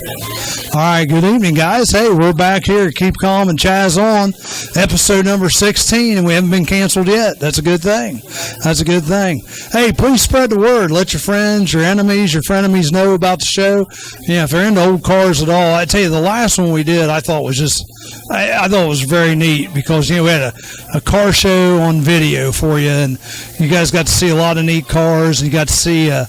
All right, good evening, guys. Hey, we're back here at Keep Calm and Chaz on, episode number 16, and we haven't been canceled yet. That's a good thing. That's a good thing. Hey, please spread the word. Let your friends, your enemies, your frenemies know about the show. Yeah, if they're into old cars at all, I tell you, the last one we did, I thought was just, I thought it was very neat because, we had a car show on video for you, and you guys got to see a lot of neat cars, and you got to see a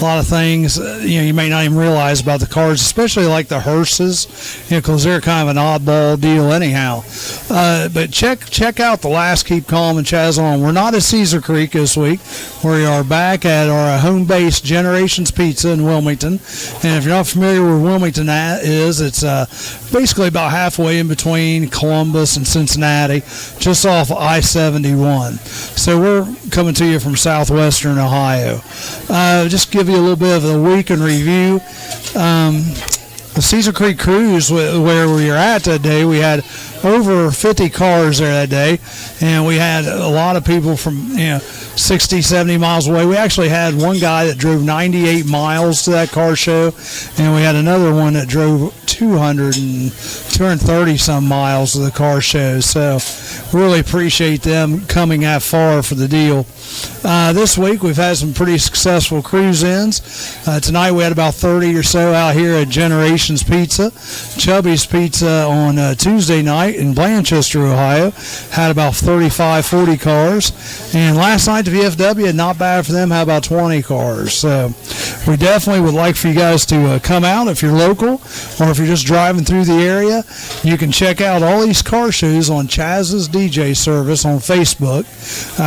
lot of things, you may not even realize about the cars, especially like the hearses, because they're kind of an oddball deal anyhow. But check out the last Keep Calm and Chaz on. We're not at Cedar Creek this week. We are back at our home base, Generations Pizza in Wilmington. And if you're not familiar with where Wilmington is, it's basically about halfway in between Columbus and Cincinnati, just off I-71. So we're coming to you from southwestern Ohio. Just give you a little bit of a week in review. The Cedar Creek Cruise, where we were at that day, we had over 50 cars there that day, and we had a lot of people from 60, 70 miles away. We actually had one guy that drove 98 miles to that car show, and we had another one that drove 230 some miles to the car show. So really appreciate them coming that far for the deal. This week we've had some pretty successful cruise-ins. Tonight we had about 30 or so out here at Generations Pizza. Chubby's Pizza on Tuesday night in Blanchester, Ohio, had about 35, 40 cars. And last night the VFW, not bad for them, had about 20 cars. So we definitely would like for you guys to come out if you're local, or if you're just driving through the area. You can check out all these car shows on Chaz's DJ service on Facebook.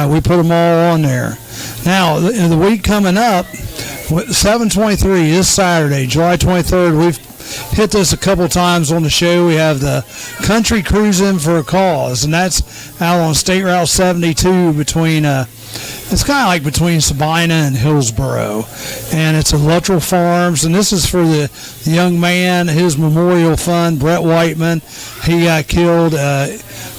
We put them all on there. Now, in the week coming up, 7/23 this Saturday, July 23rd, we've hit this a couple times on the show. We have the Country Cruising for a Cause, and that's out on State Route 72 between it's kind of like between Sabina and Hillsboro, and it's at Luttrell Farms, and this is for the young man, his memorial fund, Brett Whiteman. He got killed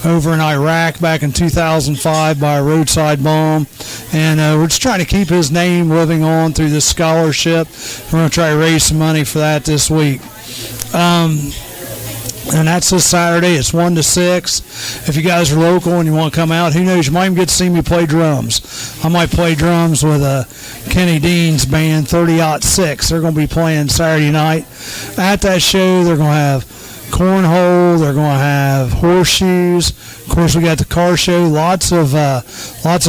over in Iraq back in 2005 by a roadside bomb, and we're just trying to keep his name living on through this scholarship. We're going to try to raise some money for that this week. And that's this Saturday. It's 1 to 6. If you guys are local and you want to come out, who knows, you might even get to see me play drums. I might play drums with Kenny Dean's band, 30-06. They're going to be playing Saturday night. At that show, they're going to have cornhole. They're going to have horseshoes. Of course, we got the car show. Lots of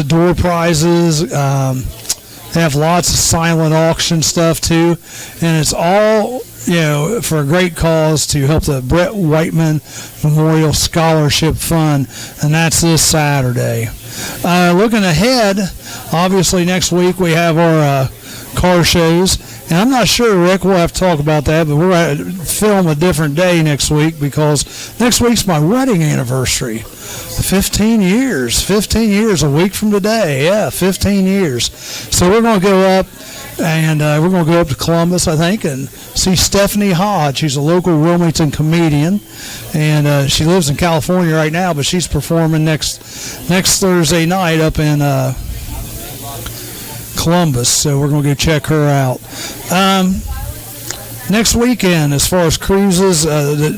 door prizes. They have lots of silent auction stuff too, and it's all for a great cause to help the Brett Whiteman Memorial Scholarship Fund, and that's this Saturday. Looking ahead, obviously next week we have our car shows, and I'm not sure, Rick, we'll have to talk about that, but we're going to film a different day next week because next week's my wedding anniversary. 15 years a week from today. Yeah, 15 years. So we're going to go up, and we're going to go up to Columbus, I think, and see Stephanie Hodge. She's a local Wilmington comedian, and she lives in California right now, but she's performing next Thursday night up in Columbus. So we're going to go check her out. Next weekend, as far as cruises, the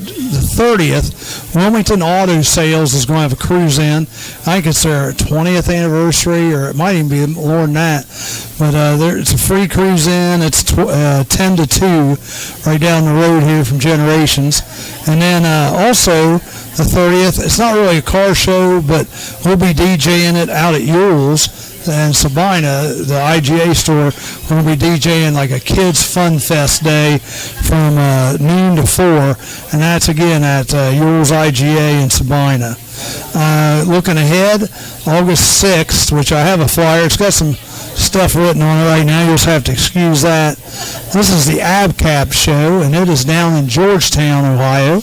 30th, Wilmington Auto Sales is going to have a cruise in. I think it's their 20th anniversary, or it might even be more than that. But it's a free cruise in. It's 10 to 2 right down the road here from Generations. And then also the 30th, it's not really a car show, but we'll be DJing it out at Yule's and Sabina, the IGA store. We're going to be DJing like a kids fun fest day from noon to 4, and that's again at Yule's IGA in Sabina. Looking ahead, August 6th, which I have a flyer. It's got some stuff written on it right now. You'll just have to excuse that. This is the ABCAP show, and it is down in Georgetown, Ohio.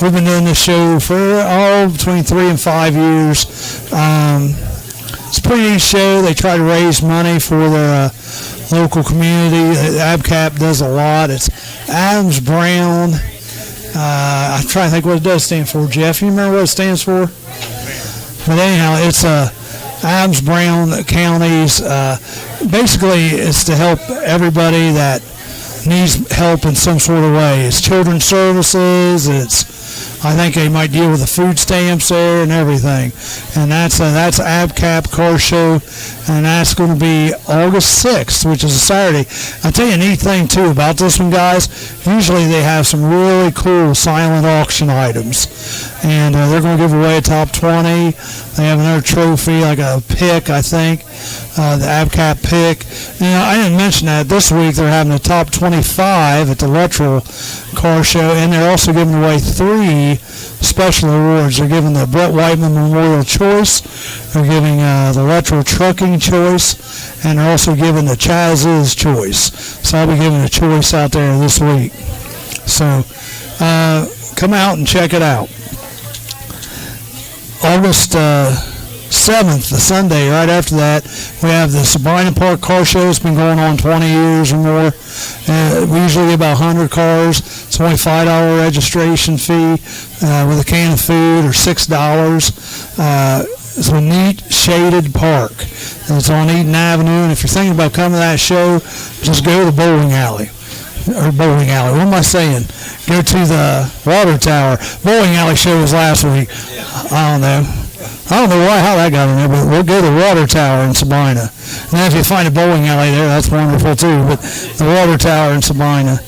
We've been doing this show for between 3 and 5 years. It's a pretty neat show. They try to raise money for their local community. ABCAP does a lot. It's Adams Brown. I'm trying to think what it does stand for. Jeff, you remember what it stands for? But anyhow, it's Adams Brown counties. Basically, it's to help everybody that needs help in some sort of way. It's children's services. I think they might deal with the food stamps there and everything. And that's ABCAP Car Show, and that's going to be August 6th, which is a Saturday. I'll tell you a neat thing, too, about this one, guys. Usually they have some really cool silent auction items, and they're going to give away a top 20. They have another trophy, like a pick, I think, the ABCAP pick. I didn't mention that. This week they're having a top 25 at the Luttrell Car Show, and they're also giving away 3 special awards. They're giving the Brett Whiteman Memorial Choice, they're giving the Luttrell Trucking Choice, and they're also giving the Chaz's Choice. So I'll be giving a choice out there this week. So come out and check it out. August 7th, the Sunday, right after that, we have the Sabina Park Car Show. It's been going on 20 years or more. We usually get about 100 cars. It's only $5 registration fee with a can of food, or $6. It's a neat shaded park. And it's on Eden Avenue, and if you're thinking about coming to that show, just go to the bowling alley. Or bowling alley. What am I saying? Go to the water tower. Bowling alley show was last week. I don't know how that got in there, but we'll go to the water tower in Sabina. And then if you find a bowling alley there, that's wonderful too. But the water tower in Sabina.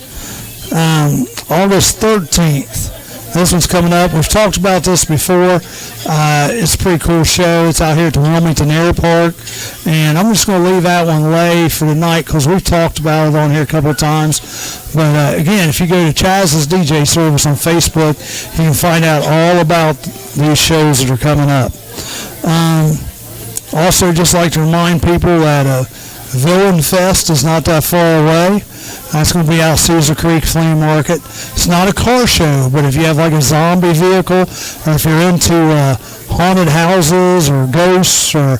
August 13th. This one's coming up. We've talked about this before. It's a pretty cool show. It's out here at the Wilmington Airpark. And I'm just going to leave that one lay for tonight because we've talked about it on here a couple of times. But again, if you go to Chaz's DJ service on Facebook, you can find out all about these shows that are coming up. Also, just like to remind people that Villain Fest is not that far away. That's going to be out Cedar Creek Flea Market. It's not a car show, but if you have like a zombie vehicle, or if you're into haunted houses or ghosts or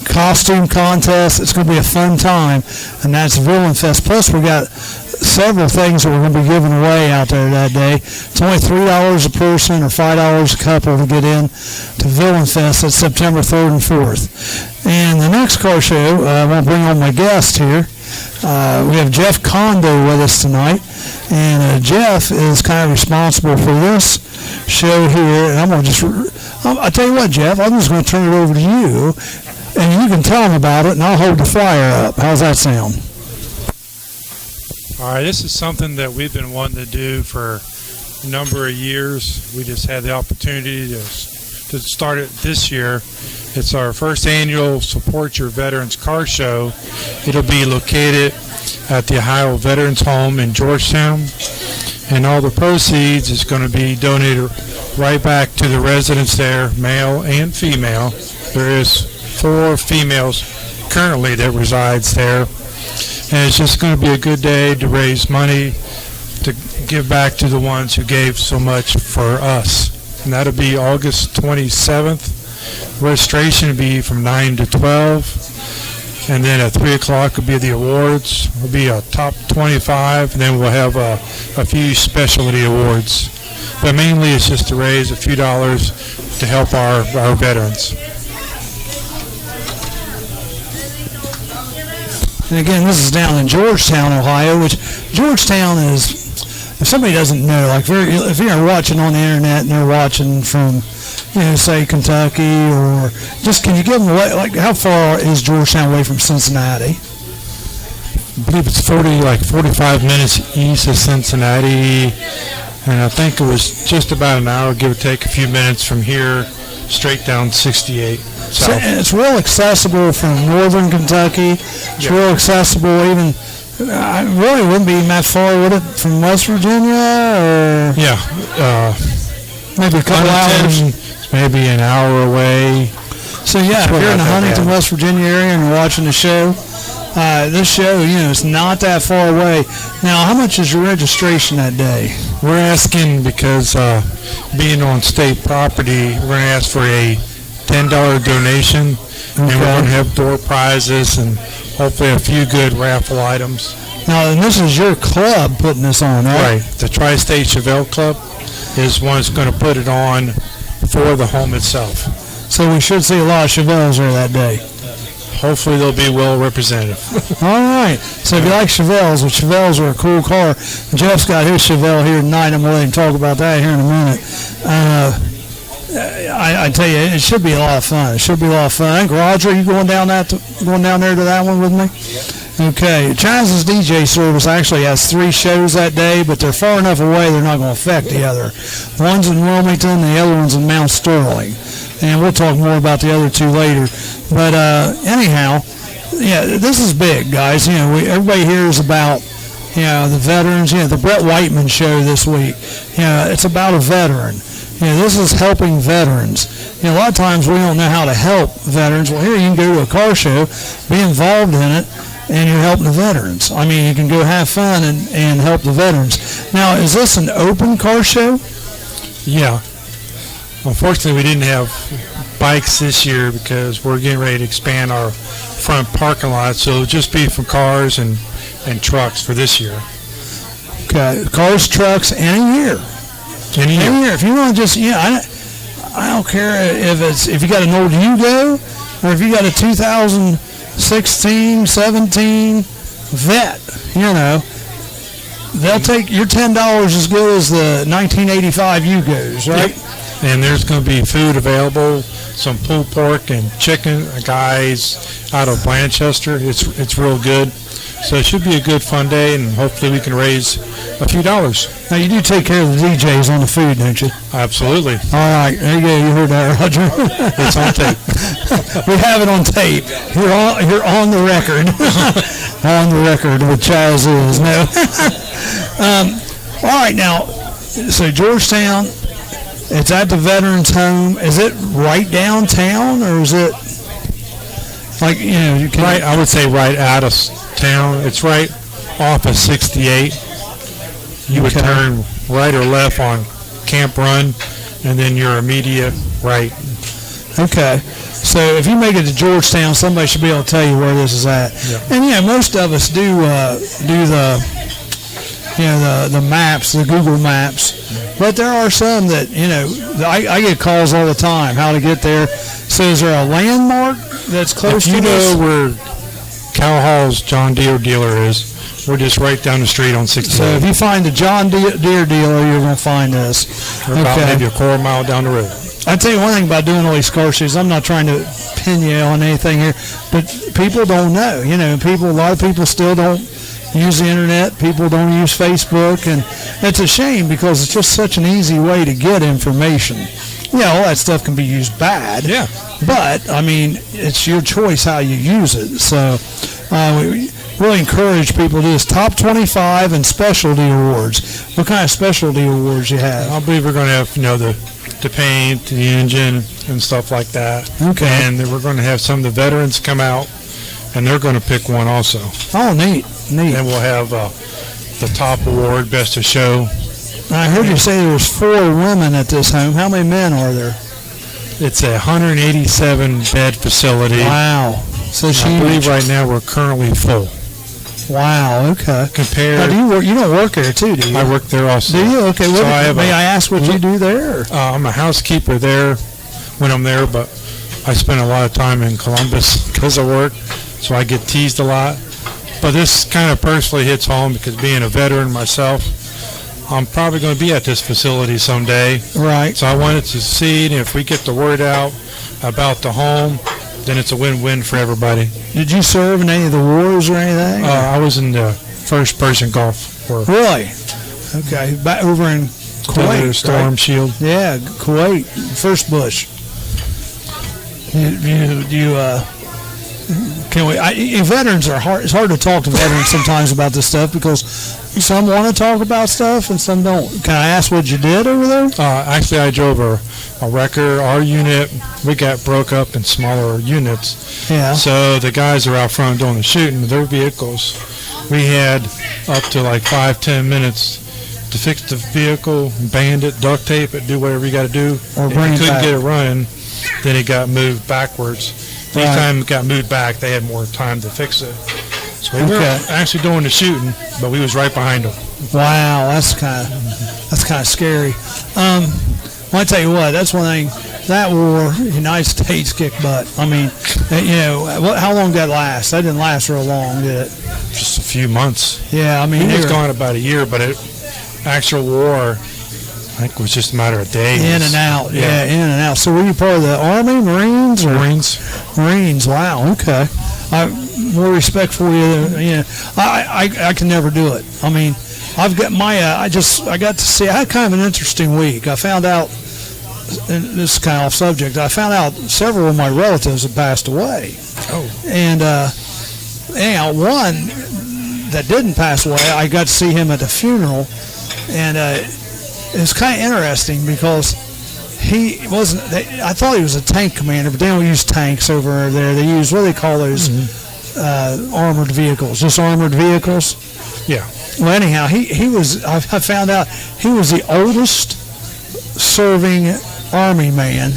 costume contests, it's going to be a fun time, and that's Villain Fest. Plus, we got several things that we're going to be giving away out there that day. It's only $3 a person or $5 a couple to get in to Villain Fest. That's September 3rd and 4th. And the next car show, I want to bring on my guest here. We have Jeff Kondo with us tonight, and Jeff is kind of responsible for this show here. And I'm going to I'll tell you what, Jeff, I'm just going to turn it over to you, and you can tell them about it, and I'll hold the flyer up. How's that sound? All right, this is something that we've been wanting to do for a number of years. We just had the opportunity to start it this year. It's our first annual Support Your Veterans Car Show. It'll be located at the Ohio Veterans Home in Georgetown, and all the proceeds is going to be donated right back to the residents there, male and female. There is 4 females currently that resides there, and it's just going to be a good day to raise money to give back to the ones who gave so much for us. And that'll be August 27th. Registration will be from 9 to 12, and then at 3 o'clock will be the awards. Will be a top 25, and then we'll have a few specialty awards. But mainly it's just to raise a few dollars to help our veterans. And again, this is down in Georgetown, Ohio, which Georgetown is, if somebody doesn't know, like if you're watching on the internet and they're watching from, say Kentucky, or just, can you give them away, like how far is Georgetown away from Cincinnati? I believe it's 45 minutes east of Cincinnati, and I think it was just about an hour, give or take a few minutes from here, straight down 68 south. So, and it's real accessible from northern Kentucky. It's real accessible even, it really wouldn't be that far, would it, from West Virginia? Or maybe a couple hours. Maybe an hour away. So yeah, if you're in the Huntington, West Virginia area and you're watching the show, this show, it's not that far away. Now, how much is your registration that day? We're asking because being on state property, we're going to ask for a $10 donation, and we're going to have door prizes and hopefully a few good raffle items. Now, and this is your club putting this on, right? Right. The Tri-State Chevelle Club is one that's going to put it on for the home itself. So we should see a lot of Chevelles there that day. hopefully they'll be well represented. All right. So if you like Chevelles, well, Chevelles are a cool car. Jeff's got his Chevelle here tonight. I'm going to let him talk about that here in a minute. I tell you, it should be a lot of fun. It should be a lot of fun. I think, Roger, you going down there to that one with me? Okay. Chaz's DJ service actually has 3 shows that day, but they're far enough away they're not going to affect the other. One's in Wilmington, and the other one's in Mount Sterling. And we'll talk more about the other 2 later. But anyhow, yeah, this is big, guys. Everybody hears about, the veterans. The Brett Whiteman show this week. It's about a veteran. This is helping veterans. A lot of times we don't know how to help veterans. Well, here you can go to a car show, be involved in it, and you're helping the veterans. I mean, you can go have fun and help the veterans. Now, is this an open car show? Yeah. Unfortunately, we didn't have bikes this year because we're getting ready to expand our front parking lot, so it'll just be for cars and trucks for this year. Okay, cars, trucks, any year. Any year. If you want to just, I don't care if you got an old Yugo or if you got a 2016, 17 Vet, they'll take your $10 as good as the 1985 Yugos, right? Yep. And there's going to be food available, some pulled pork and chicken. A guy's out of Blanchester. It's real good. So it should be a good fun day, and hopefully we can raise a few dollars. Now, you do take care of the DJs on the food, don't you? Absolutely. All right. There you go. You heard that, Roger. It's on tape. We have it on tape. You're on the record. On the record with Chaz is. No. All right. Now, so Georgetown, it's at the Veterans Home. Is it right downtown, or is it like, you can... Right, I would say right out of town. It's right off of 68. You would turn right or left on Camp Run, and then your immediate right. Okay. So if you make it to Georgetown, somebody should be able to tell you where this is at. Yeah. And most of us do the maps, the Google Maps. But there are some that, I get calls all the time how to get there. So is there a landmark that's close to this? If you know where Cow Hall's John Deere dealer is, we're just right down the street on 68. So if you find a John Deere dealer, you're going to find us. We're about maybe a quarter mile down the road. I tell you one thing about doing all these car shows. I'm not trying to pin you on anything here, but people don't know. A lot of people still don't use the internet. People don't use Facebook, and it's a shame because it's just such an easy way to get information. All that stuff can be used bad. Yeah. But, I mean, it's your choice how you use it. So we really encourage people to do this. Top 25 and specialty awards. What kind of specialty awards you have? I believe we're going to have, the paint, the engine, and stuff like that. Okay. And then we're going to have some of the veterans come out, and they're going to pick one also. Oh, neat. And we'll have the top award, best of show. I heard you say there was 4 women at this home. How many men are there? It's a 187-bed facility. Wow. So I believe right now we're currently full. Wow, okay. Compared... Now, you don't work there, too, do you? I work there also. Do you? Okay. May I ask what you do there? I'm a housekeeper there when I'm there, but I spend a lot of time in Columbus because of work, so I get teased a lot. But this kind of personally hits home because being a veteran myself, I'm probably going to be at this facility someday. Right. So I wanted to see if we get the word out about the home, then it's a win-win for everybody. Did you serve in any of the wars or anything? I was in the first-person Gulf War. Really? Okay. Back over in Kuwait, Storm right? Shield. Yeah, Kuwait. First Bush. Veterans are hard. It's hard to talk to veterans sometimes about this stuff because some want to talk about stuff and some don't. Can I ask what you did over there? Actually, I drove a wrecker. Our unit, we got broke up in smaller units. Yeah. So the guys are out front doing the shooting with their vehicles. We had up to like 5-10 minutes to fix the vehicle, band it, duct tape it, do whatever you got to do. Or if bring you it couldn't back. get it running, then it got moved backwards. Each time it got moved back, they had more time to fix it. So we weren't actually doing the shooting, but we was right behind them. Wow, that's kind of scary. Well, I tell you what, that's one thing. that war, the United States kicked butt. I mean, how long did that last? That didn't last real long, did it? Just a few months. Yeah, I mean, it was gone about a year, but actual war, I think, was just a matter of days. In and out, yeah, in and out. So were you part of the Army, Marines? Marines, wow, okay. More respect for you. I can never do it. I mean, I've got I got to see, I had kind of an interesting week. I found out, and this is kind of off subject, I found out several of my relatives had passed away. Oh. And anyhow, one that didn't pass away, I got to see him at the funeral, and it was kind of interesting because he wasn't, I thought he was a tank commander, but they don't use tanks over there. They use, what do they call those, armored vehicles, just armored vehicles? Yeah. Well, anyhow, he was, I found out he was the oldest serving Army man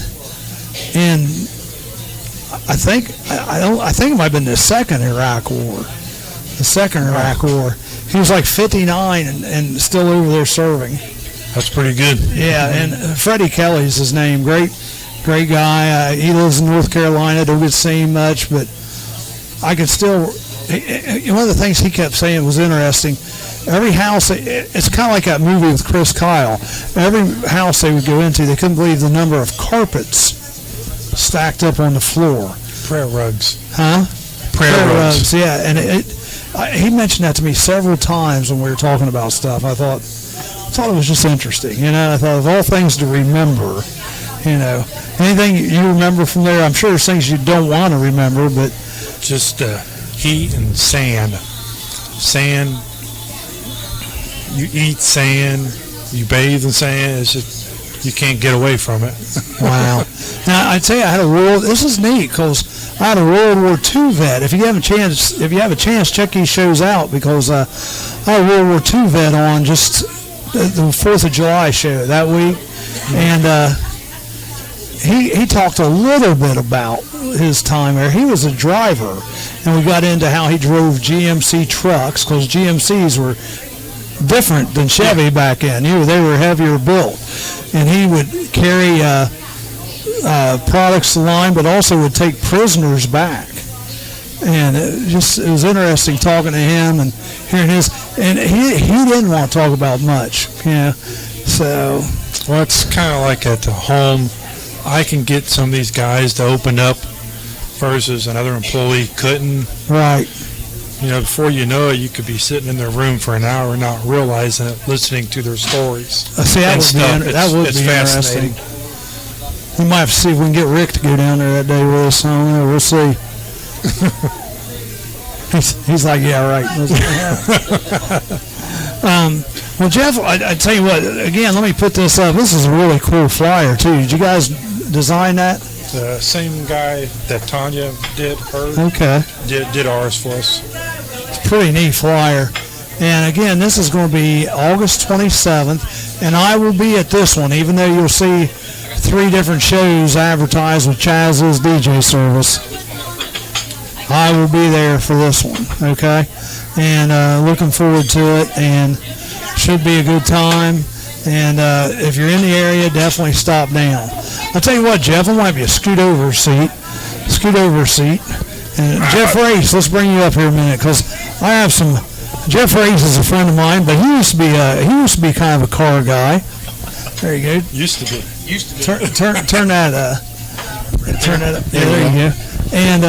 in, I think it might have been the second Iraq War. The second Iraq War. He was like 59 and still over there serving. That's pretty good. Yeah, and Freddie Kelly's his name. Great guy. He lives in North Carolina. Don't get to see him much, but I could still. One of the things he kept saying was interesting. Every house, it's kind of like that movie with Chris Kyle. Every house they would go into, they couldn't believe the number of carpets stacked up on the floor. Prayer rugs. Huh? Prayer rugs. Yeah, and he mentioned that to me several times when we were talking about stuff. I thought it was just interesting. I thought of all things to remember, anything you remember from there. I'm sure there's things you don't want to remember, but just heat and sand. You eat sand, you bathe in sand. It's just, you can't get away from it. Wow. Now I tell you, this is neat because I had a World War II vet. If you have a chance, check these shows out because I had a World War II vet on just the 4th of July show that week, and he talked a little bit about his time there. He was a driver, and we got into how he drove GMC trucks because GMCs were different than Chevy back then. They were heavier built, and he would carry products to the line, but also would take prisoners back. And it was interesting talking to him and hearing his. And he didn't want to talk about much, So, well, it's kind of like at the home. I can get some of these guys to open up versus another employee couldn't. Right. Before you know it, you could be sitting in their room for an hour and not realizing it, listening to their stories. See, that would be interesting. We might have to see if we can get Rick to go down there that day with us. We'll see. He's like, yeah, right. Well, Jeff, I tell you what, again, let me put this up. This is a really cool flyer, too. Did you guys design that? The same guy that Tanya did did ours for us. It's a pretty neat flyer. And again, this is going to be August 27th, and I will be at this one, even though you'll see 3 different shows advertised with Chaz's DJ service. I will be there for this one, okay? And looking forward to it, and should be a good time. And if you're in the area, definitely stop down. I'll tell you what, Jeff, I'm going to have you scoot over a seat. And Jeff Race, let's bring you up here a minute, because I have some. Jeff Race is a friend of mine, but he used to be kind of a car guy. There you go. Used to be. Turn that up. Yeah, there you go. And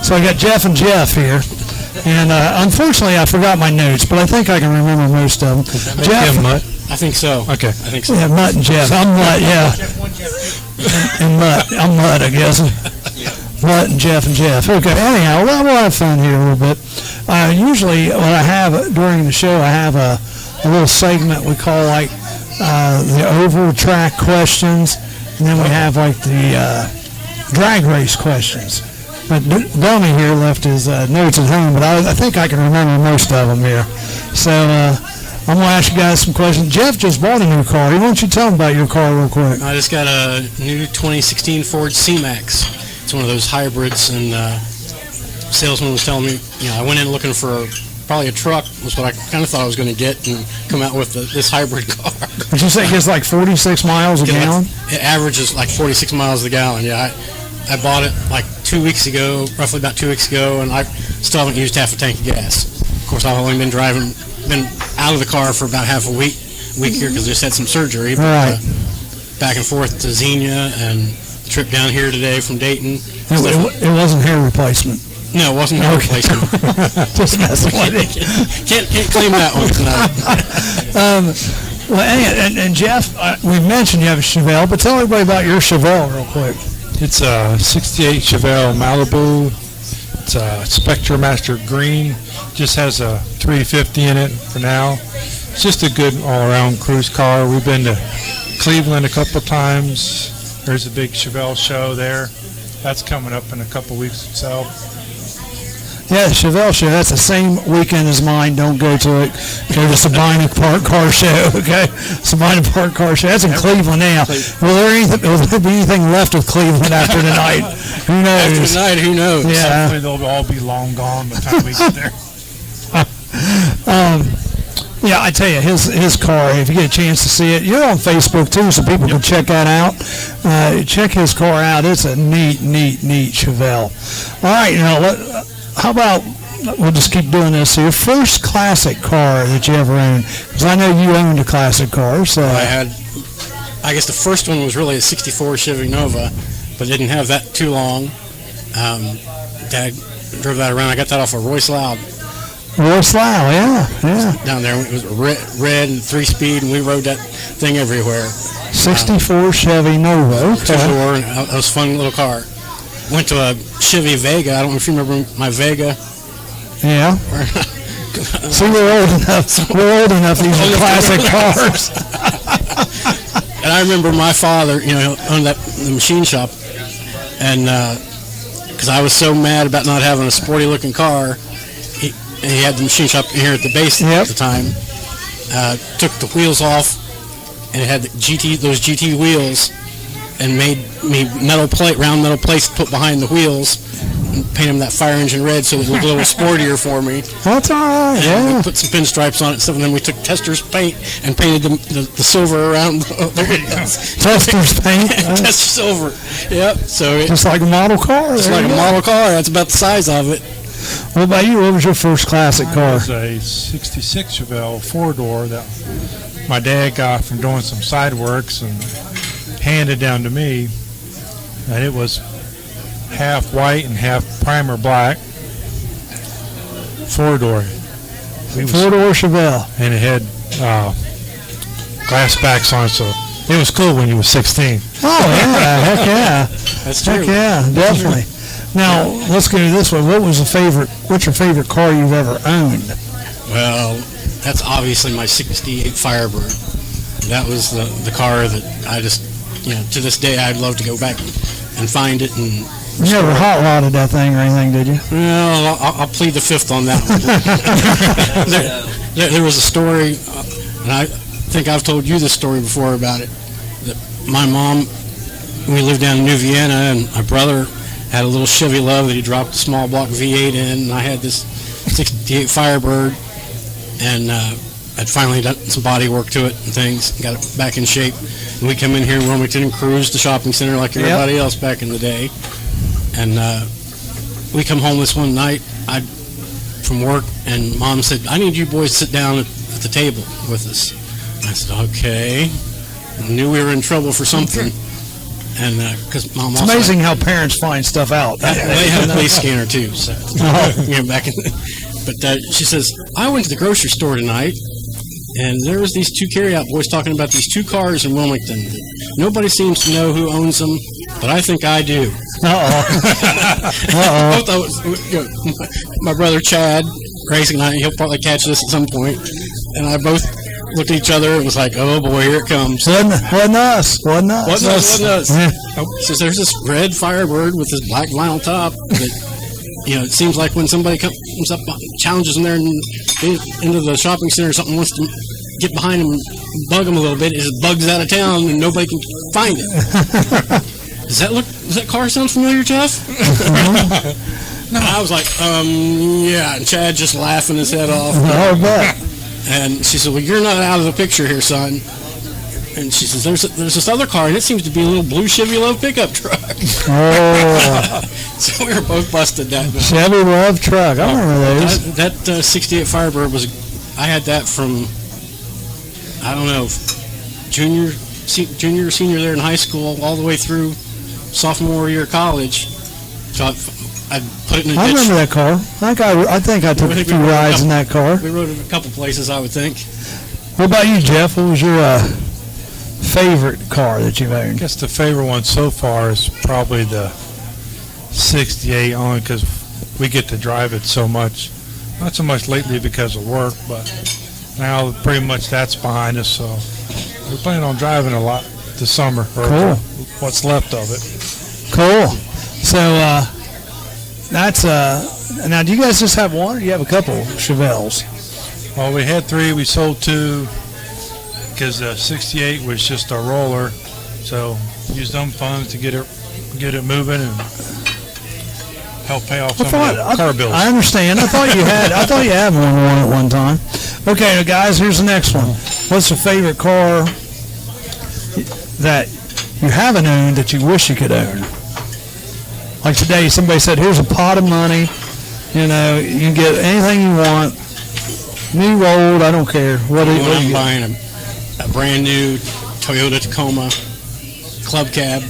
so I got Jeff and Jeff here. And unfortunately, I forgot my notes, but I think I can remember most of them. Jeff, Mutt? I think so. Okay. I think so. Yeah, Mutt and Jeff. I'm Mutt, yeah. And Mutt. I'm Mutt, I guess. Mutt and Jeff. Okay, anyhow, we'll have fun here a little bit. Usually, what I have during the show, I have a little segment we call like the oval track questions, and then we have like the drag race questions. But Dummy here left his notes at home, but I think I can remember most of them here. So I'm going to ask you guys some questions. Jeff just bought a new car. Why don't you tell him about your car real quick? I just got a new 2016 Ford C-Max. It's one of those hybrids, and salesman was telling me, I went in looking for probably a truck was what I kind of thought I was going to get, and come out with this hybrid car. Did you say it gets like 46 miles a gallon? It averages like 46 miles a gallon. Yeah, I bought it like 2 weeks ago, roughly about 2 weeks ago, and I still haven't used half a tank of gas. Of course, I've only been out of the car for about half a week here because I just had some surgery. But, right. Back and forth to Xenia and the trip down here today from Dayton. It wasn't hair replacement. No, it wasn't hair replacement. Just messing with it. Can't claim that one tonight. Well, and Jeff, we mentioned you have a Chevelle, but tell everybody about your Chevelle real quick. It's a 68 Chevelle Malibu. It's a Spectra Master Green. Just has a 350 in it for now. It's just a good all-around cruise car. We've been to Cleveland a couple times. There's a big Chevelle show there. That's coming up in a couple weeks itself. Yeah, the Chevelle show. That's the same weekend as mine. Don't go to it. Go to Sabina Park Car Show. Okay, Sabina Park Car Show. That's in Cleveland now. Will there be anything left of Cleveland after tonight? Who knows? After tonight, who knows? Yeah. Hopefully they'll all be long gone by the time we get there. Yeah, I tell you, his car, if you get a chance to see it, you're on Facebook too, so people can check that out. Check his car out. It's a neat Chevelle. All right, how about we'll just keep doing this. So your first classic car that you ever owned, because I know you owned a classic car. So I guess the first one was really a 64 Chevy Nova, but didn't have that too long. Dad drove that around. I got that off of Royce Loud. Royce Loud, yeah. Down there, it was red and 3-speed, and we rode that thing everywhere. 64 Chevy Nova, okay. Two-door, that was a fun little car. Went to a Chevy Vega. I don't know if you remember my Vega. Yeah. See, we're old enough. We're old enough. These are classic cars. And I remember my father, owned the machine shop, and because I was so mad about not having a sporty-looking car, he had the machine shop here at the base at the time. Took the wheels off, and it had those GT wheels, and made me round metal plates to put behind the wheels, and paint them that fire engine red so it looked a little sportier for me. That's all right, and we put some pinstripes on it and stuff, and then we took Tester's paint and painted the silver around the wheels. Tester's paint? Tester silver, yep. So just like a model car? Just like a model car. That's about the size of it. What about you? What was your first classic car? It was a 66 Chevelle 4-door that my dad got from doing some side works and handed down to me, and it was half white and half primer black. 4-door. 4-door Chevelle. And it had glass backs on it, so it was cool when you were 16. Oh, yeah. Heck yeah. That's true. Heck yeah, definitely. Now, let's go this way. What's your favorite car you've ever owned? Well, that's obviously my 68 Firebird. That was the car that I just, to this day, I'd love to go back and find it. And you never hot rodded that thing or anything, did you? Well, I'll plead the fifth on that one. there was a story, and I think I've told you this story before about it, that my mom, we lived down in New Vienna, and my brother had a little Chevy Love that he dropped a small block V8 in, and I had this 68 Firebird, and I'd finally done some body work to it and things, and got it back in shape. And we come in here in Wilmington and cruise the shopping center like everybody else back in the day. And we come home this one night from work, and Mom said, "I need you boys to sit down at the table with us." I said, "Okay." I knew we were in trouble for something. And because Mom, it's amazing how parents find stuff out. They have a police scanner too. So but she says, "I went to the grocery store tonight, and there was these two carryout boys talking about these two cars in Wilmington. Nobody seems to know who owns them, but I think I do." My brother Chad racing, he'll probably catch this at some point, and I both looked at each other and was like, "Oh boy, here it comes." Wasn't us. So there's this red Firebird with this black vinyl top that, it seems like when somebody comes up, challenges them there into the shopping center or something, wants to get behind them and bug them a little bit, it just bugs out of town and nobody can find it. Does that car sound familiar, Jeff? And I was like, yeah. And Chad just laughing his head off. Oh, bet. And she said, well, you're not out of the picture here, son. And she says, there's this other car, and it seems to be a little blue Chevy Love pickup truck. Oh. So we were both busted that night. Chevy Love truck. I remember those. That 68 Firebird I had that from, I don't know, junior, senior there in high school, all the way through sophomore year of college. So I put it in a ditch. I remember that car. I think I took a few rides in that car. We rode it a couple places, I would think. What about you, Jeff? What was your favorite car that you've owned? I guess the favorite one so far is probably the 68, only because we get to drive it so much. Not so much lately because of work, but now pretty much that's behind us, so we're planning on driving a lot this summer, or cool. What's left of it. Cool. So that's now do you guys just have one, or do you have a couple Chevelles? Well, we had 3, we sold 2 because the 68 was just a roller, so used them funds to get it moving and help pay off some of the car bills. I understand. I thought you had one at one time. Okay, now guys, here's the next one. What's your favorite car that you haven't owned that you wish you could own? Like today, somebody said, here's a pot of money. You know, you can get anything you want. New, old, I don't care. What are you buying? A brand new Toyota Tacoma Club Cab.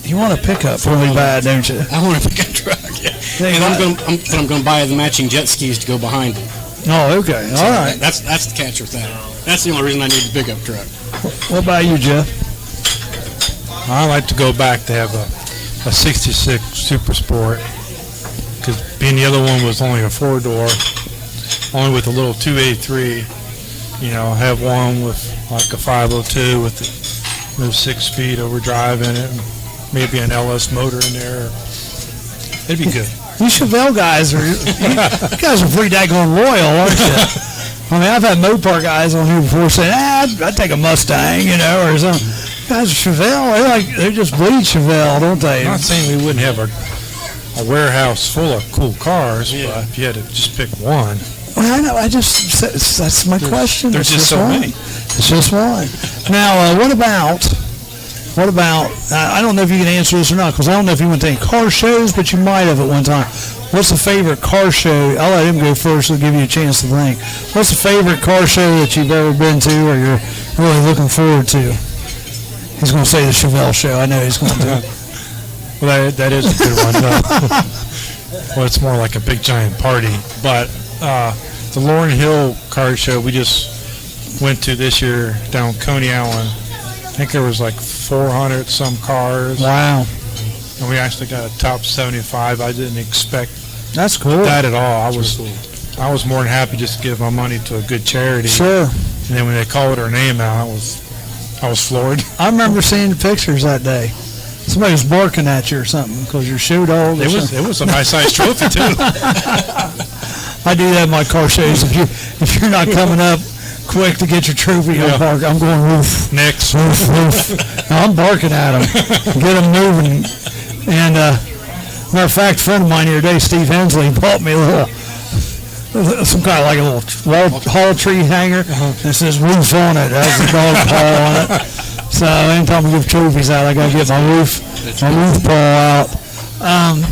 You want a pickup really bad, don't you? I want a pickup truck. Yeah. And I'm going to buy the matching jet skis to go behind it. Oh, okay. So all right. That's the catch with that. That's the only reason I need the pickup truck. What about you, Jeff? I like to go back to have a 66 Super Sport, because being the other one was only a 4-door, only with a little 283. You know, I have one with like a 502 with no 6-speed overdrive in it, and maybe an LS motor in there. It'd be good. You Chevelle guys are you guys are pretty daggone loyal, aren't you? I mean, I've had Mopar guys on here before saying, I'd take a Mustang, you know, or something. Guys are Chevelle, they just bleed Chevelle, don't they? I'm not saying we wouldn't have a warehouse full of cool cars, but if you had to just pick one. Well, I know. That's my question. There's just so many. It's just one. Now, what about? I don't know if you can answer this or not, because I don't know if you went to any car shows, but you might have at one time. What's the favorite car show? I'll let him go first. I'll give you a chance to think. What's the favorite car show that you've ever been to, or you're really looking forward to? He's going to say the Chevelle show. I know he's going to. Well, that is a good one. Well, it's more like a big giant party, but. The Laurel Hill car show we just went to this year down Coney Island. I think there was like 400 some cars. Wow. And we actually got a top 75. I didn't expect That's cool. that at all. I was more than happy just to give my money to a good charity. Sure. And then when they called her name out, I was floored. I remember seeing the pictures that day. Somebody was barking at you or something because your shoe dog. It was a nice sized trophy too. I do that in my car shows. If you're not coming up quick to get your trophy, I'm going roof. Next. Roof. I'm barking at them. Get them moving. And matter of fact, a friend of mine here today, Steve Hensley, bought me some kind of like a little hall tree hanger. It says roof on it. It has a dog paw on it. So anytime I give trophies out, I got to get my roof paw out.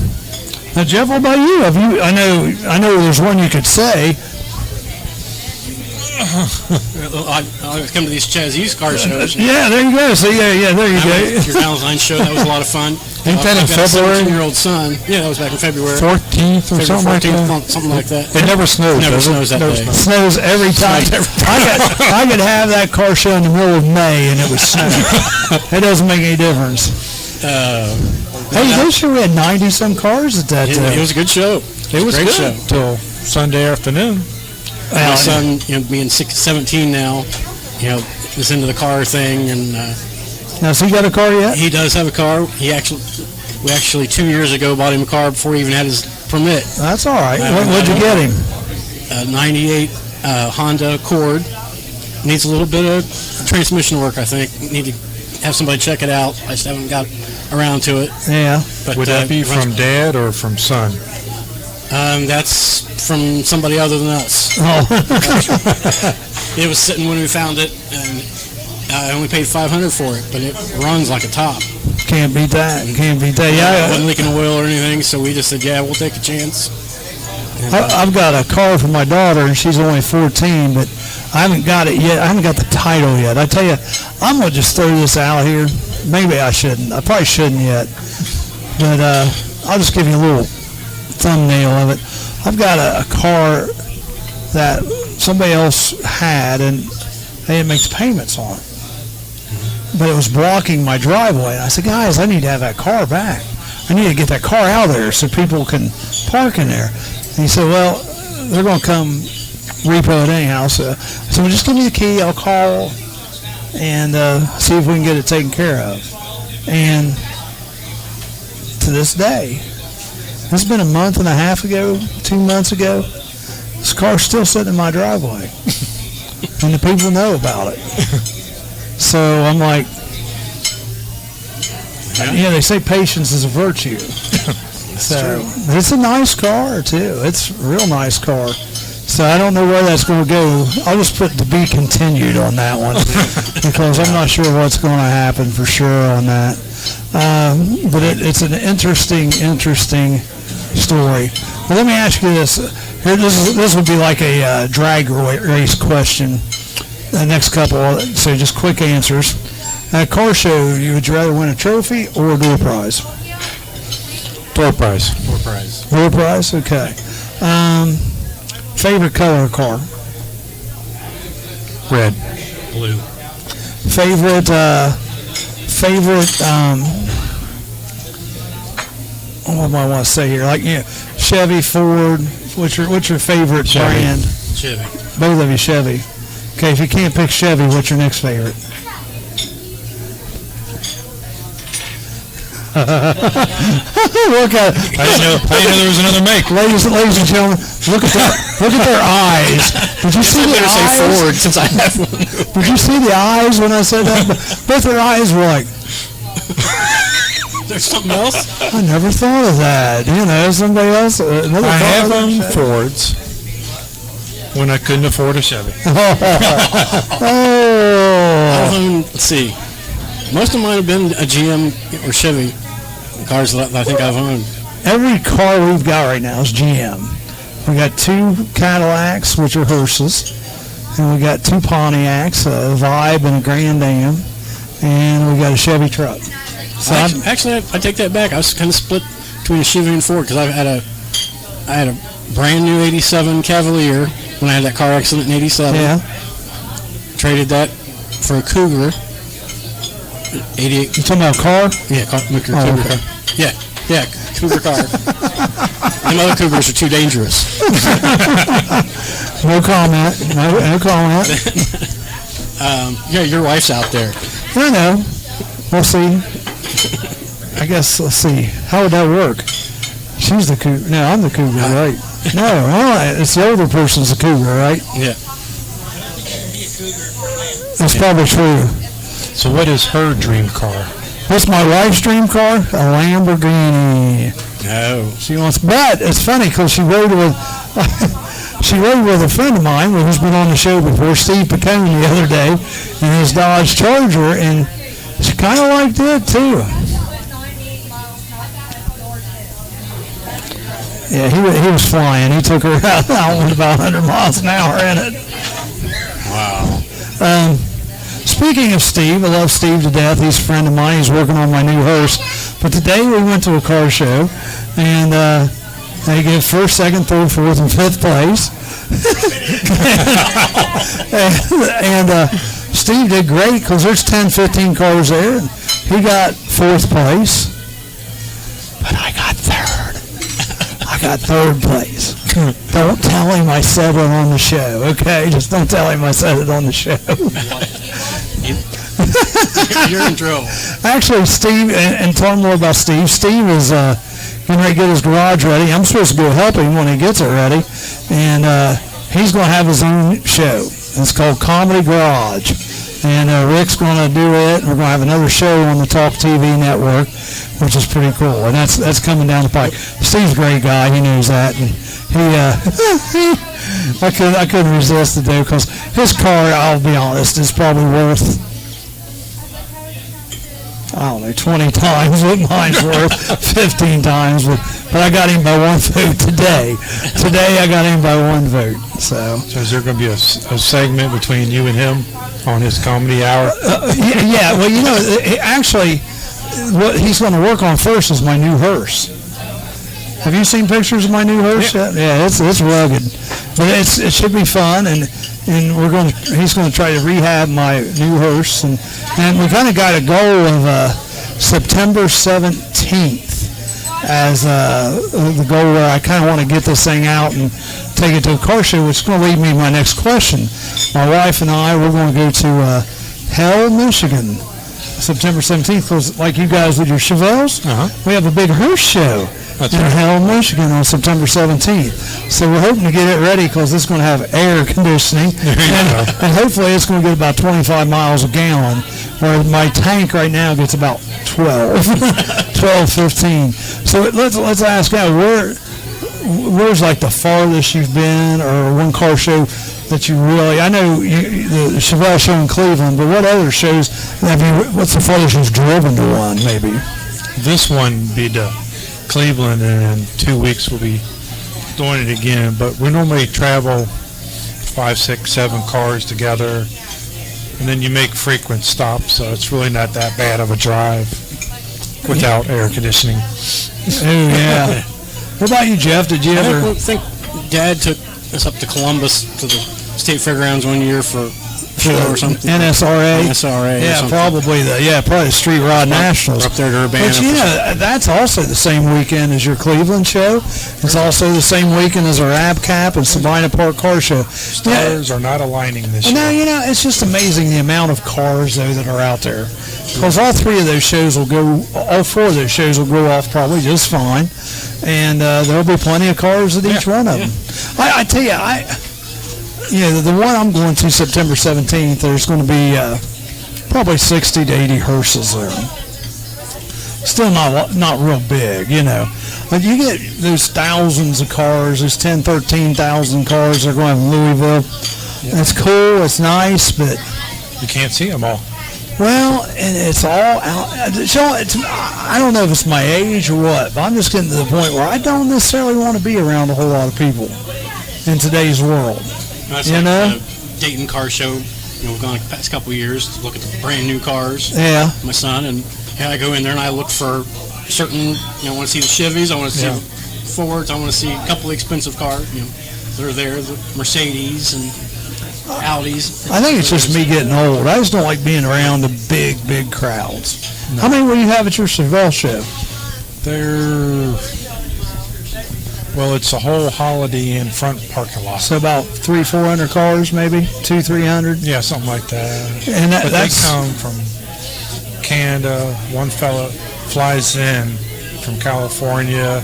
Now, Jeff, what about you? I know there's one you could say. I'll come to these Chaz used car shows. Yeah, there you go. So yeah, there you go. Your Valentine's show, that was a lot of fun. Ain't that in February? I've got a 17-year-old son. Yeah, that was back in February. 14th or something like that. Something like that. It never snows. Never snows that day. Snows every time. I could have that car show in the middle of May and it would snow. It doesn't make any difference. Hey, this year we had 90-some cars at that time. It was a good show. It was a great good show. Till Sunday afternoon. My son, being 17 now, is into the car thing, and now, has he got a car yet? He does have a car. We actually 2 years ago bought him a car before he even had his permit. That's all right. What'd you get him? A '98 Honda Accord. Needs a little bit of transmission work, I think. Need to have somebody check it out. I just haven't got around to it. Yeah. But would that be from dad or from son? That's from somebody other than us. Oh, It was sitting when we found it, and I only paid $500 for it, but it runs like a top. can't beat that. Can't beat that. It Yeah, wasn't leaking oil or anything, so we just said, yeah, we'll take a chance. And, I've got a car for my daughter, and she's only 14, but I haven't got it yet. I haven't got the title yet. I tell you, I'm going to just throw this out here. Maybe I shouldn't. I probably shouldn't yet. But I'll just give you a little thumbnail of it. I've got a car that somebody else had, and they didn't make the payments on it. But it was blocking my driveway. And I said, guys, I need to have that car back. I need to get that car out of there so people can park in there. And he said, well, they're going to come repo it anyhow. So I said, well, just give me the key. I'll call and see if we can get it taken care of. And to this day, it's been a month and a half ago, 2 months ago, this car's still sitting in my driveway. And the people know about it. So I'm like, yeah, they say patience is a virtue. So it's a nice car too. It's a real nice car. So I don't know where that's going to go. I'll just put to be continued on that one because I'm not sure what's going to happen for sure on that. But it's an interesting story. But let me ask you this. Here, this would be like a drag race question. The next couple, so just quick answers. At a car show, would you rather win a trophy or a door prize? Door prize. Door prize. Door prize, okay. Favorite color of car? Red. Blue. Favorite, what do I want to say here? Like, you know, Chevy, Ford. What's your favorite Chevy. brand? Chevy. Both of you Chevy. Okay, if you can't pick Chevy, what's your next favorite? Look at I didn't know there was another make. ladies and gentlemen, look at their eyes. Did you see the Better say eyes? Ford since I have one. Did you see the eyes when I said that? Both their eyes were like, There's something else? I never thought of that. You know, somebody else. Another I car have than owned Chevy. Fords when I couldn't afford a Chevy. Oh. I've owned, let's see, most of mine have been a GM or Chevy cars that I think I've owned. Every car we've got right now is GM. We got 2 Cadillacs, which are hearses, and we got 2 Pontiacs, a Vibe and a Grand Am, and we got a Chevy truck. So Actually, I take that back. I was kind of split between a Chevy and Ford because I had a brand new '87 Cavalier when I had that car accident in '87. yeah, Traded that for a Cougar. '88. you talking about a car? Yeah, Cougar okay. car. Yeah, Cougar car. Them other Cougars are too dangerous. No comment. No comment. Yeah, your wife's out there. I know. We'll see. I guess, let's see. How would that work? She's the cougar. No, I'm the cougar, right? No, it's the older person's the cougar, right? Yeah. That's probably true. So what is her dream car? What's my wife's dream car? A Lamborghini. No. She wants, but it's funny because she rode with a friend of mine who's been on the show before, Steve Picone, the other day, in his Dodge Charger, and she kind of liked it too. Yeah, he was flying. He took her out with about 100 miles an hour in it. Wow. Speaking of Steve, I love Steve to death. He's a friend of mine. He's working on my new hearse. But today we went to a car show, and they gave first, second, third, fourth, and fifth place. and Steve did great because there's 10, 15 cars there, and he got fourth place. But I got third. I got third place. Don't tell him I said it on the show, okay? Just don't tell him I said it on the show. You're in trouble. Actually, Steve, and tell him more about Steve. Steve is getting ready to get his garage ready. I'm supposed to go help him when he gets it ready. And he's going to have his own show. It's called Comedy Garage. And Rick's going to do it. We're going to have another show on the Talk TV network, which is pretty cool. And that's coming down the pike. Steve's a great guy. He knows that. And I couldn't resist it, though, because his car, I'll be honest, is probably worth, I don't know, 20 times what mine's worth, 15 times. But I got him by one vote today. Today I got him by one vote. So is there going to be a segment between you and him on his comedy hour? Yeah. Well, actually, what he's going to work on first is my new hearse. Have you seen pictures of my new hearse yet? Yeah, it's rugged, but it should be fun, and he's going to try to rehab my new hearse, and we kind of got a goal of September 17th as the goal where I kind of want to get this thing out and take it to a car show, which is going to lead me to my next question. My wife and I, we're going to go to Hell, Michigan, September 17th, because like you guys with your Chevelles, we have a big hearse show in Hell, Michigan on September 17th. So we're hoping to get it ready because it's going to have air conditioning, and hopefully it's going to get about 25 miles a gallon, where my tank right now gets about 12, 15. So let's ask now, where's like the farthest you've been, or one car show that you really? I know the Chevelle show in Cleveland, but what other shows what's the farthest you've driven to one, maybe? This one be to Cleveland, and in 2 weeks we'll be doing it again. But we normally travel 5, 6, 7 cars together, and then you make frequent stops, so it's really not that bad of a drive without air conditioning. Oh yeah. What about you, Jeff? Did you ever? I think Dad took us up to Columbus to the State Fairgrounds one year for show or something. NSRA. Yeah, probably the Street Rod Nationals. We're up there to Urbana. But that's also the same weekend as your Cleveland show. It's also the same weekend as our ABCAP and Sabina Park Car Show. Stars are not aligning this year. No, it's just amazing the amount of cars though that are out there. Because all four of those shows will go off probably just fine, and there'll be plenty of cars at each one of them. I tell you, the one I'm going to September 17th, there's going to be probably 60 to 80 hearses there. Still not real big, But you get those thousands of cars, those 10, 13,000 cars they're going to have in Louisville. Yeah. It's cool, it's nice, but you can't see them all. Well, and it's all out. I don't know if it's my age or what, but I'm just getting to the point where I don't necessarily want to be around a whole lot of people in today's world. That's like the Dayton Car Show. We've gone the past couple of years to look at the brand new cars. Yeah. My son, and I go in there and I look for certain, I want to see the Chevys, I want to see the Fords, I want to see a couple of expensive cars, that are there, the Mercedes and Audis. I think it's just me getting old. I just don't like being around the big crowds. No. How many will you have at your Chevelle show? It's a whole Holiday Inn front parking lot. So about 300-400 cars, maybe 200-300. Yeah, something like that. And they come from Canada. One fella flies in from California.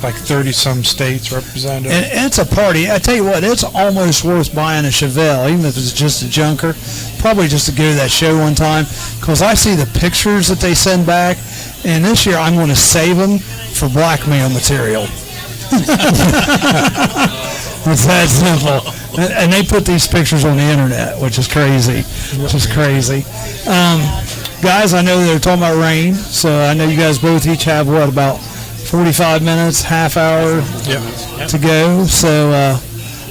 Like 30-some states represented. And it's a party. I tell you what, it's almost worth buying a Chevelle, even if it's just a junker. Probably just to go to that show one time, because I see the pictures that they send back, and this year I'm going to save them for blackmail material. It's that simple. And they put these pictures on the internet, which is crazy. Guys, I know they're talking about rain, so I know you guys both each have, about 45 minutes, half hour to go. So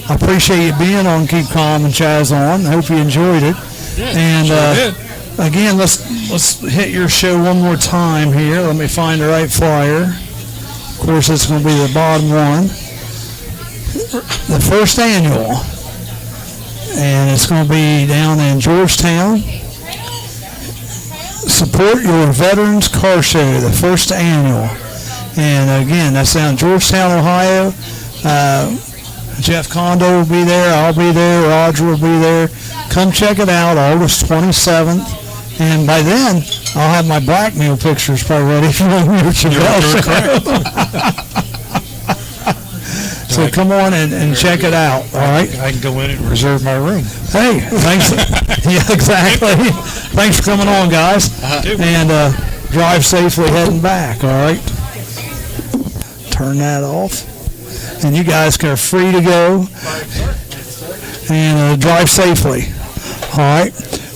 I appreciate you being on Keep Calm and Chaz on. I hope you enjoyed it. And again, let's hit your show one more time here. Let me find the right flyer. Of course, it's going to be the bottom one. The first annual. And it's going to be down in Georgetown. Support your Veterans Car Show, the first annual. And again, that's down in Georgetown, Ohio. Jeff Kondo will be there. I'll be there. Roger will be there. Come check it out, August 27th. And by then, I'll have my blackmail pictures probably ready for your Chevelle show. So come on and check it out, all right? I can go in and reserve my room. Hey, thanks. Yeah, exactly. Thanks for coming on, guys. And drive safely heading back, all right? Turn that off. And you guys are free to go. And drive safely. All right.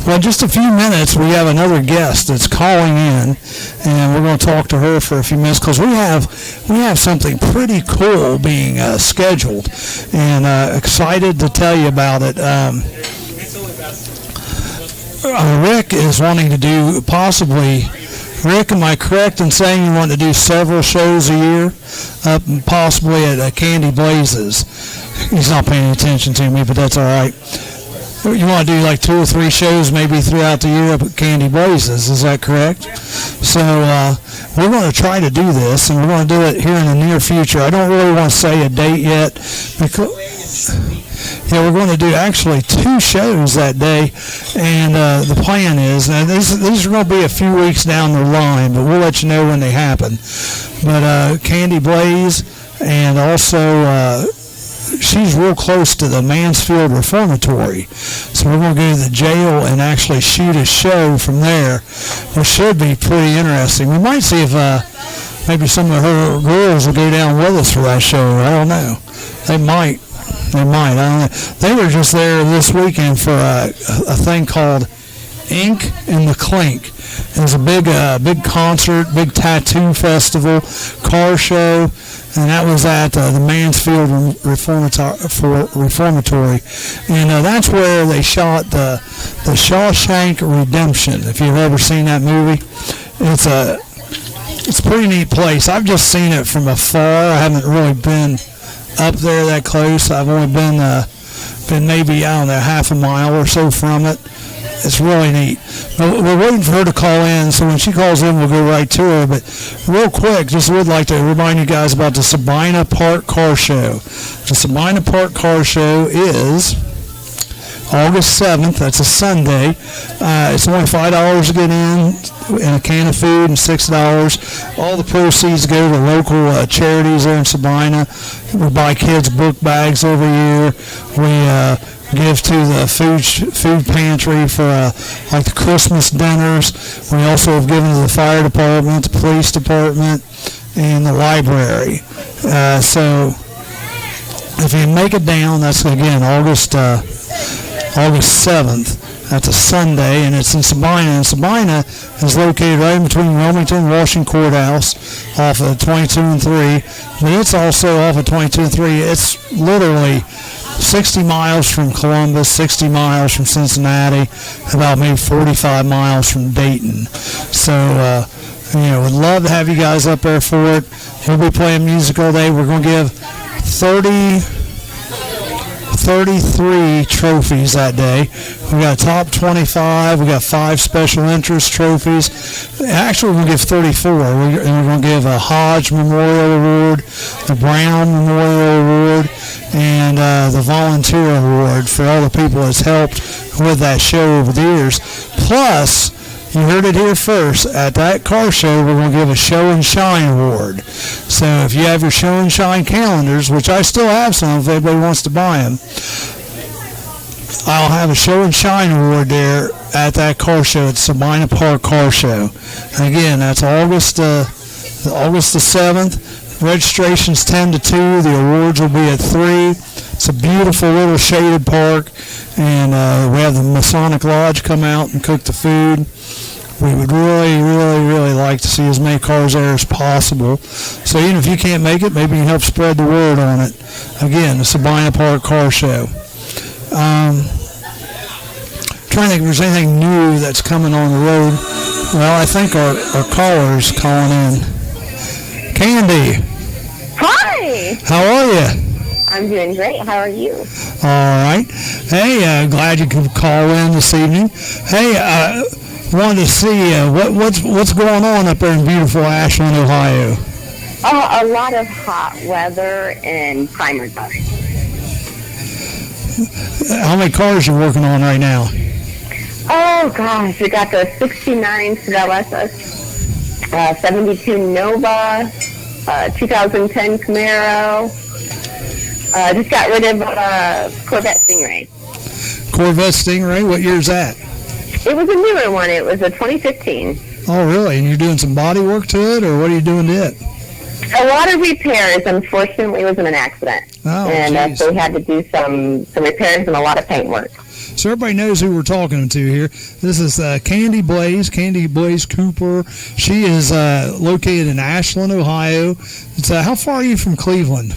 Well, in just a few minutes, we have another guest that's calling in, and we're going to talk to her for a few minutes because we have something pretty cool being scheduled, and excited to tell you about it. Rick is wanting to do possibly. Rick, am I correct in saying you want to do several shows a year, possibly at Candy Blazes? He's not paying attention to me, but that's all right. You want to do like 2 or 3 shows maybe throughout the year up at Candy Blazes, is that correct? So we're going to try to do this, and we're going to do it here in the near future. I don't really want to say a date yet, because we're going to do actually 2 shows that day, and the plan is, now these are going to be a few weeks down the line, but we'll let you know when they happen. But Candy Blaze, and also she's real close to the Mansfield Reformatory, so we're going to go to the jail and actually shoot a show from there, which should be pretty interesting. We might see if maybe some of her girls will go down with us for that show. I don't know. They might. I don't know. They were just there this weekend for a thing called Ink and the Clink. It was a big concert, big tattoo festival, car show, and that was at the Mansfield Reformatory. And that's where they shot the Shawshank Redemption. If you've ever seen that movie, it's a pretty neat place. I've just seen it from afar. I haven't really been up there that close. I've only been maybe, I don't know, half a mile or so from it. It's really neat. But we're waiting for her to call in, so when she calls in, we'll go right to her. But real quick, just would like to remind you guys about the Sabina Park Car Show. The Sabina Park Car Show is August 7th. That's a Sunday. It's only $5 to get in, and a can of food, and $6. All the proceeds go to local charities there in Sabina. We buy kids book bags every year. We give to the food pantry for like the Christmas dinners. We also have given to the fire department, the police department, and the library. So if you make it down, that's again August 7th. That's a Sunday, and it's in Sabina. And Sabina is located right in between Wilmington and Washington Courthouse off of 22 and 3. But it's also off of 22 and 3. It's literally 60 miles from Columbus, 60 miles from Cincinnati, about maybe 45 miles from Dayton. So, would love to have you guys up there for it. We'll be playing music all day. We're going to give 33 trophies that day. We got top 25. We got 5 special interest trophies. Actually, we're going to give 34. And we're going to give a Hodge Memorial Award, the Brown Memorial Award, and the Volunteer Award for all the people that's helped with that show over the years. Plus, you heard it here first. At that car show, we're going to give a Show and Shine Award. So if you have your Show and Shine calendars, which I still have some if anybody wants to buy them, I'll have a Show and Shine Award there at that car show at Sabina Park Car Show. And again, that's August the 7th. Registration's 10 to 2. The awards will be at 3. It's a beautiful little shaded park, and we have the Masonic Lodge come out and cook the food. We would really, really, really like to see as many cars there as possible. So even if you can't make it, maybe you can help spread the word on it. Again, the Sabina Park Car Show. Trying to think if there's anything new that's coming on the road. Well, I think our caller's calling in. Candy. Hi. How are you? I'm doing great. How are you? All right. Hey, glad you could call in this evening. Hey, wanted to see what's going on up there in beautiful Ashland, Ohio. Oh, a lot of hot weather and primer dust. How many cars are you working on right now? Oh gosh, we got the '69 Fidelis, 72 Nova, 2010 Camaro. Just got rid of Corvette Stingray. Corvette Stingray. What year is that? It was a newer one. It was a 2015. Oh, really? And you're doing some body work to it, or what are you doing to it? A lot of repairs. Unfortunately, it was in an accident. Oh, and so we had to do some repairs and a lot of paint work. So everybody knows who we're talking to here. This is Candy Blaze Cooper. She is located in Ashland, Ohio. It's, how far are you from Cleveland?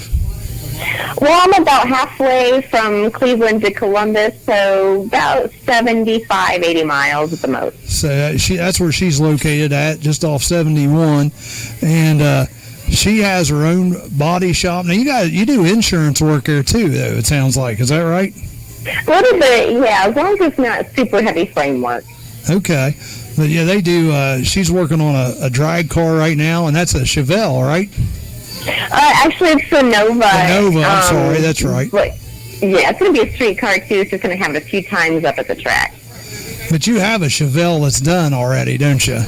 Well, I'm about halfway from Cleveland to Columbus, so about 75, 80 miles at the most. So that's where she's located at, just off 71. And she has her own body shop. Now, you do insurance work there, too, though, it sounds like. Is that right? A little bit, yeah, as long as it's not super heavy framework. Okay. But, yeah, they do. She's working on a drag car right now, and that's a Chevelle, right? Actually, it's the Nova. The Nova, I'm sorry, that's right. But, yeah, it's going to be a street car, too, so it's going to have it a few times up at the track. But you have a Chevelle that's done already, don't you?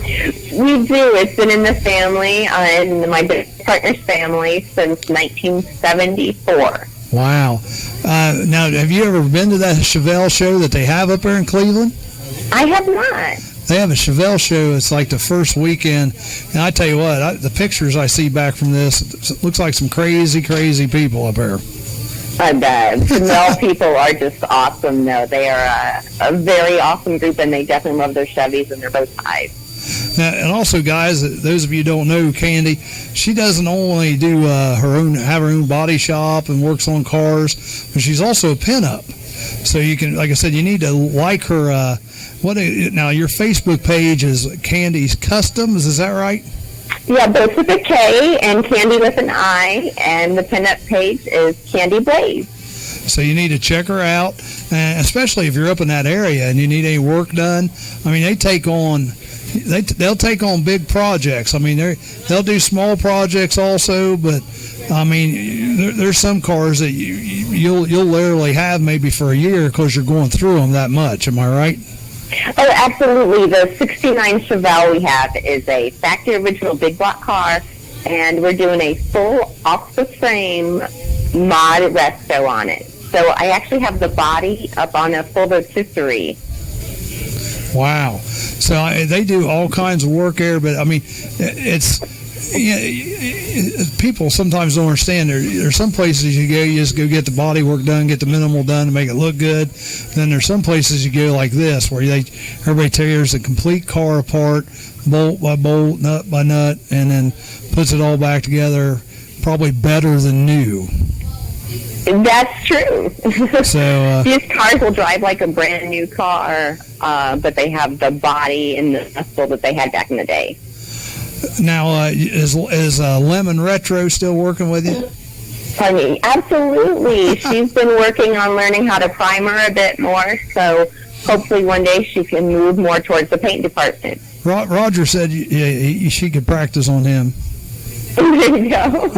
We do. It's been in the family, in my business partner's family, since 1974. Wow. Now, have you ever been to that Chevelle show that they have up there in Cleveland? I have not. They have a Chevelle show. It's like the first weekend. And I tell you what, the pictures I see back from this, it looks like some crazy, crazy people up there. I bet. The Chevelle people are just awesome, though. They are a very awesome group, and they definitely love their Chevys and their bow ties. Now, and also, guys, those of you who don't know Candy, she doesn't only do have her own body shop and works on cars, but she's also a pinup. So you can, like I said, you need to like her. Now, your Facebook page is Candy's Customs, is that right? Yeah, both with a K and Candy with an I, and the pinup page is Candy Blaze. So you need to check her out, especially if you're up in that area and you need any work done. I mean, they'll take on big projects. I mean, they'll do small projects also, but I mean, there's some cars that you'll literally have maybe for a year because you're going through them that much. Am I right? Oh, absolutely. The 69 Chevelle we have is a factory original big block car, and we're doing a full off-the-frame mod resto on it. So I actually have the body up on a full rotisserie. Wow. So they do all kinds of work there, but I mean, it's people sometimes don't understand. There's some places you go, you just go get the body work done, get the minimal done to make it look good. Then there's some places you go like this, where everybody tears the complete car apart, bolt by bolt, nut by nut, and then puts it all back together, probably better than new. That's true. So these cars will drive like a brand new car, but they have the body and the muscle that they had back in the day. Now, is Lemon Retro still working with you? Pardon me. Absolutely. She's been working on learning how to primer a bit more, so hopefully one day she can move more towards the paint department. Roger said she could practice on him. There you go.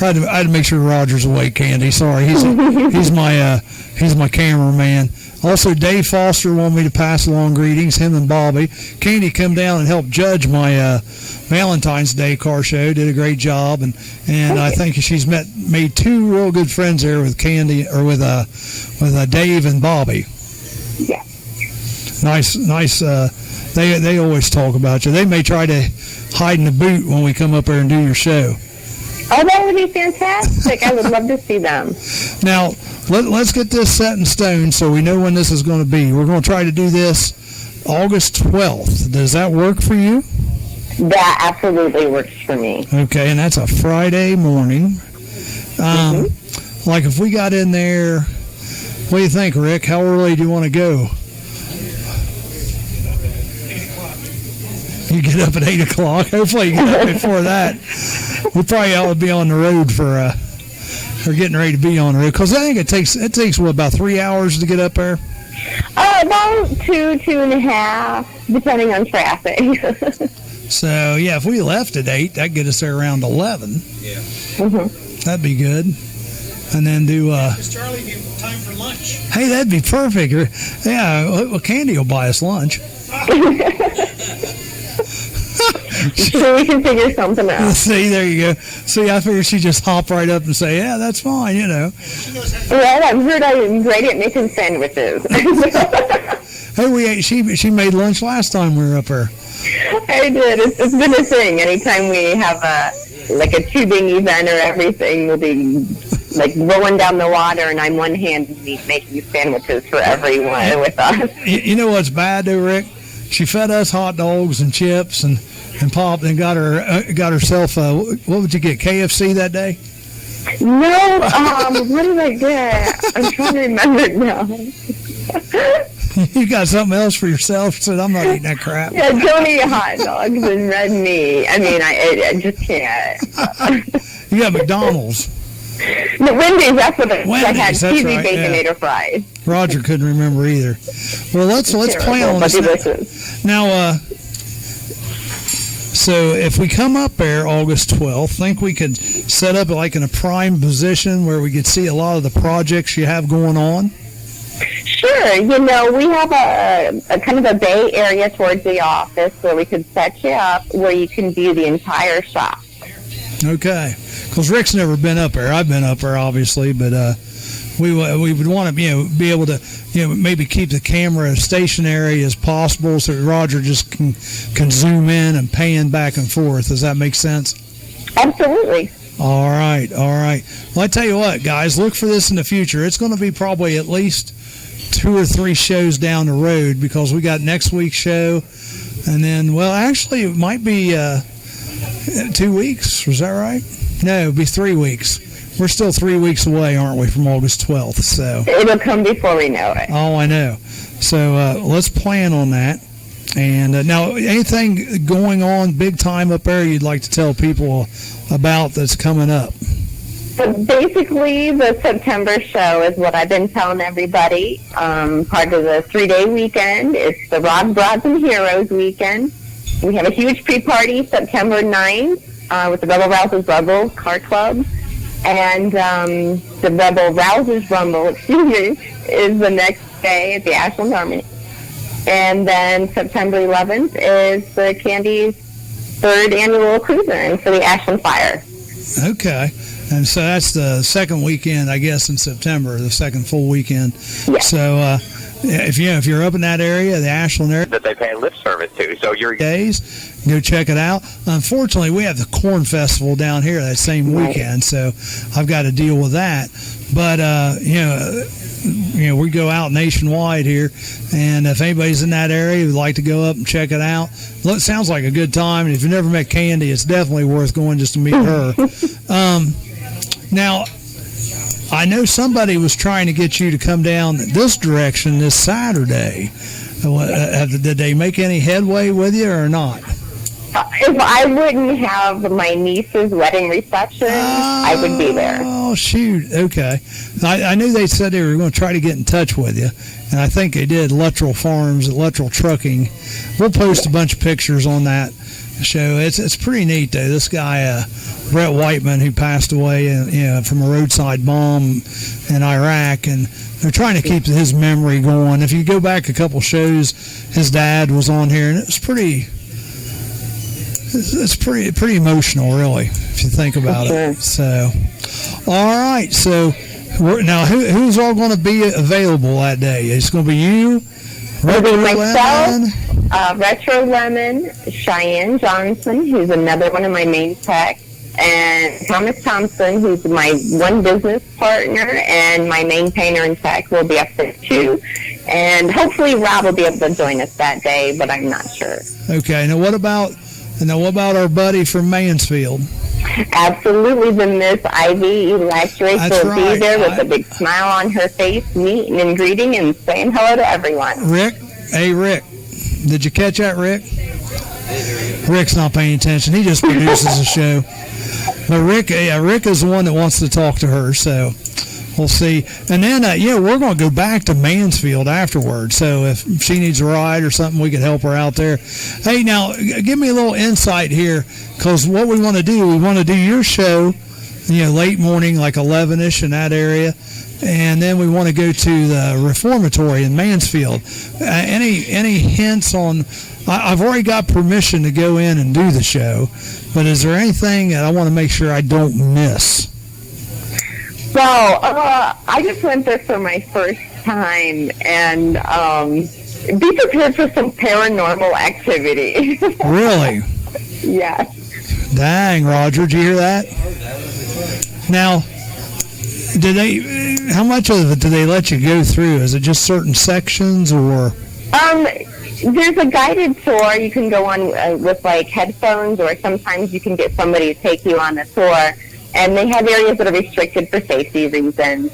I had to make sure Roger's awake, Candy. Sorry, he's my cameraman. Also, Dave Foster wanted me to pass along greetings, him and Bobby. Candy come down and helped judge my Valentine's Day car show. Did a great job, and I think she's made two real good friends there with Candy, or with Dave and Bobby. Yeah. Nice. They always talk about you. They may try to hide in the boot when we come up there and do your show. Oh, that would be fantastic. I would love to see them. Now, let's get this set in stone so we know when this is going to be. We're going to try to do this August 12th. Does that work for you? That absolutely works for me. Okay, and that's a Friday morning. Like if we got in there, what do you think, Rick? How early do you want to go? You get up at 8 o'clock. Hopefully you get up before that. We probably ought to be on the road for getting ready to be on the road, because I think it takes about 3 hours to get up there. About 2.5, depending on traffic. So yeah, if we left at 8, that'd get us there around 11. Yeah. Mm-hmm. That'd be good. And then do. Does Charlie give time for lunch? Hey, that'd be perfect. Yeah, well, Candy will buy us lunch. I'm sure we can figure something out. See, there you go. See, I figured she'd just hop right up and say, yeah, that's fine, you know. Well, I've heard I'm great at making sandwiches. Hey, she made lunch last time we were up there. I did. It's been a thing. Anytime we have a tubing event or everything, we'll be like rolling down the water, and I'm one-handed making sandwiches for everyone with us. You know what's bad though, Rick? She fed us hot dogs and chips and pop, and got herself what would you get, KFC that day? No, what did I get? I'm trying to remember it now. You got something else for yourself? Said, I'm not eating that crap. Yeah, don't eat hot dogs and red meat. I mean, I just can't. You got McDonald's. No, Wendy's, that's what I Wendy's, had. that's Cheesy right, Baconator fries. Roger couldn't remember either. Well, let's plan on But this. delicious. Now, so if we come up there August 12th, think we could set up like in a prime position where we could see a lot of the projects you have going on? Sure. You know, we have a kind of a bay area towards the office where we could set you up where you can view the entire shop. Okay. Because Rick's never been up there. I've been up there, obviously, but we would want to be able to maybe keep the camera as stationary as possible so Roger just can zoom in and pan back and forth. Does that make sense? Absolutely. All right. Well, I tell you what, guys, look for this in the future. It's going to be probably at least 2 or 3 shows down the road because we got next week's show, and then, well, actually, it might be 2 weeks. Was that right? No, it'd be 3 weeks. We're still 3 weeks away, aren't we, from August 12th? So it'll come before we know it. Oh, I know. So let's plan on that. And now, anything going on big time up there you'd like to tell people about that's coming up? So basically, the September show is what I've been telling everybody. Part of the 3-day weekend. It's the Rock Broads and Heroes weekend. We have a huge pre-party September 9th with the Rebel Rousers Rebel Car Club. And the Rebel Rousers Rumble, is the next day at the Ashland Armory. And then September 11th is the Candy's 3rd annual cruiser for the Ashland Fire. Okay. And so that's the second weekend, I guess, in September, the second full weekend. Yes. So if you're up in that area, the Ashland area, that they pay lip service to. So you're days, go check it out. Unfortunately, we have the Corn Festival down here that same weekend, so I've got to deal with that. But we go out nationwide here, and if anybody's in that area who'd like to go up and check it out, well, it sounds like a good time. And if you've never met Candy, it's definitely worth going just to meet her. Now, I know somebody was trying to get you to come down this direction this Saturday. Did they make any headway with you or not? If I wouldn't have my niece's wedding reception, I would be there. Oh, shoot. Okay. I knew they said they were going to try to get in touch with you, and I think they did. Luttrell Farms, Luttrell Trucking. We'll post a bunch of pictures on that show. It's pretty neat, though. This guy, Brett Whiteman, who passed away from a roadside bomb in Iraq, and they're trying to keep his memory going. If you go back a couple shows, his dad was on here, and it's pretty emotional, really, if you think about it. So, all right. So now, who's all going to be available that day? It's going to be you, Retro Lemon, Retro Lemon, Cheyenne Johnson, who's another one of my main techs, and Thomas Thompson, who's my one business partner and my main painter and tech, will be up there too. And hopefully Rob will be able to join us that day, but I'm not sure. Okay. Now what about our buddy from Mansfield? Absolutely, the Miss Ivy Electric will be there with a big smile on her face, meeting and greeting and saying hello to everyone. Rick, did you catch that, Rick? Rick's not paying attention. He just produces a show. But Rick is the one that wants to talk to her, so we'll see. And then, we're going to go back to Mansfield afterwards. So if she needs a ride or something, we could help her out there. Hey, now, give me a little insight here, because what we want to do your show, late morning, like 11-ish in that area. and then we want to go to the reformatory in Mansfield. Any hints on? I've already got permission to go in and do the show, but is there anything that I want to make sure I don't miss? So, I just went there for my first time, and be prepared for some paranormal activity. Really? Yes. Dang, Roger, did you hear that? Now, how much of it do they let you go through? Is it just certain sections, or? There's a guided tour you can go on with like headphones, or sometimes you can get somebody to take you on a tour. And they have areas that are restricted for safety reasons.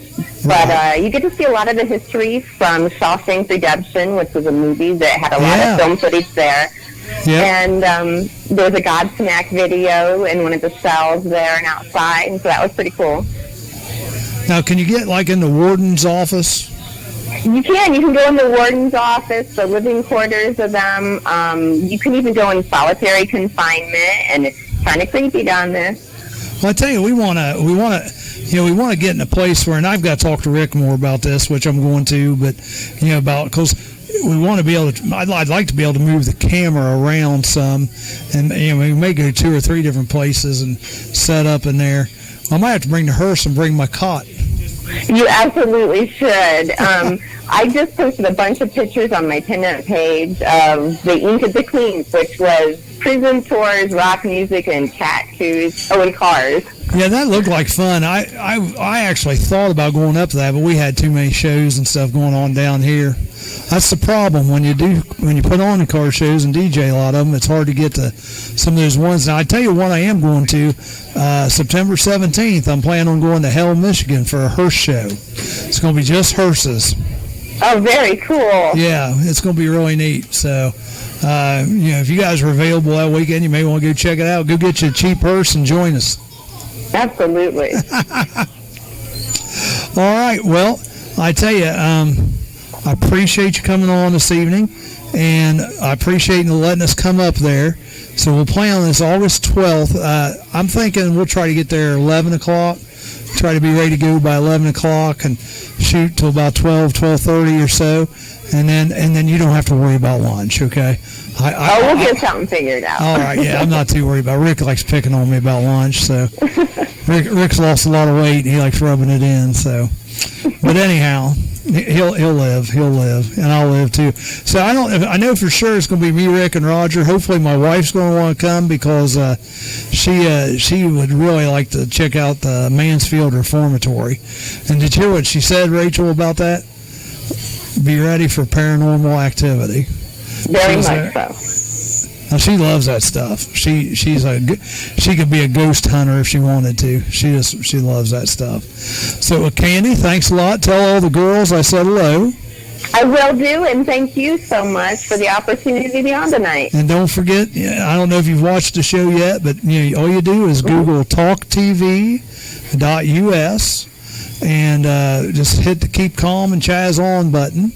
But you get to see a lot of the history from Shawshank Redemption, which was a movie that had a lot of film footage there. Yep. And there's a Godsmack video in one of the cells there and outside, and so that was pretty cool. Now, can you get like in the warden's office? You can go in the warden's office, the living quarters of them. You can even go in solitary confinement, and it's kind of creepy down there. Well, I tell you, we want to get in a place where, and I've got to talk to Rick more about this, which I'm going to, but because we want to be able to. I'd like to be able to move the camera around some, and we may go 2 or 3 different places and set up in there. I might have to bring the hearse and bring my cot. You absolutely should. I just posted a bunch of pictures on my pinup page of the Ink of the Queens, which was prison tours, rock music, and tattoos. Oh, and cars. Yeah, that looked like fun. I actually thought about going up to that, but we had too many shows and stuff going on down here. That's the problem when you put on the car shows and DJ a lot of them. It's hard to get to some of those ones. Now I tell you what, I am going to September 17th. I'm planning on going to Hell, Michigan for a hearse show. It's going to be just hearses. Oh, very cool. Yeah, it's going to be really neat. So, if you guys are available that weekend, you may want to go check it out. Go get you a cheap hearse and join us. Absolutely. All right. Well, I tell you, I appreciate you coming on this evening, and I appreciate you letting us come up there. So we'll play on this August 12th. I'm thinking we'll try to get there 11 o'clock. Try to be ready to go by 11 o'clock and shoot till about 12:30 or so, and then you don't have to worry about lunch, okay? We'll get something figured out. All right, yeah, I'm not too worried about it. Rick likes picking on me about lunch, so Rick's lost a lot of weight, and he likes rubbing it in, so. But anyhow, he'll live, and I'll live too. So I know for sure it's going to be me, Rick, and Roger. Hopefully my wife's going to want to come because she would really like to check out the Mansfield Reformatory. And did you hear what she said, Rachel, about that? Be ready for paranormal activity. Very much so. Now, she loves that stuff. She could be a ghost hunter if she wanted to. She loves that stuff. So, Candy, thanks a lot. Tell all the girls I said hello. I will do, and thank you so much for the opportunity to be on tonight. And don't forget, I don't know if you've watched the show yet, but all you do is Google talktv.us and just hit the Keep Calm and Chaz On button.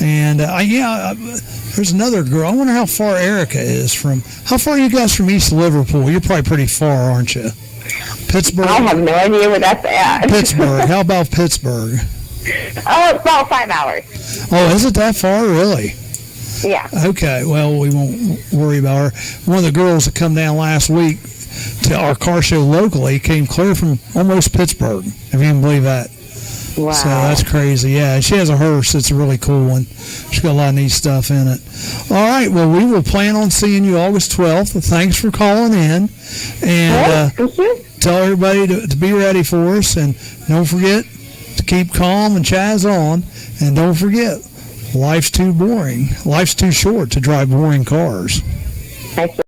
And there's another girl. I wonder how far Erica is from. How far are you guys from East Liverpool? You're probably pretty far, aren't you? Pittsburgh? I have no idea where that's at. Pittsburgh. How about Pittsburgh? Oh, it's about 5 hours. Oh, is it that far, really? Yeah. Okay, well, we won't worry about her. One of the girls that come down last week to our car show locally came clear from almost Pittsburgh, if you can believe that. Wow. So that's crazy. Yeah, she has a hearse. It's a really cool one. She's got a lot of neat stuff in it. All right, well, we will plan on seeing you August 12th. Thanks for calling in. And tell everybody to be ready for us. And don't forget to keep calm and Chaz on. And don't forget, life's too boring. Life's too short to drive boring cars.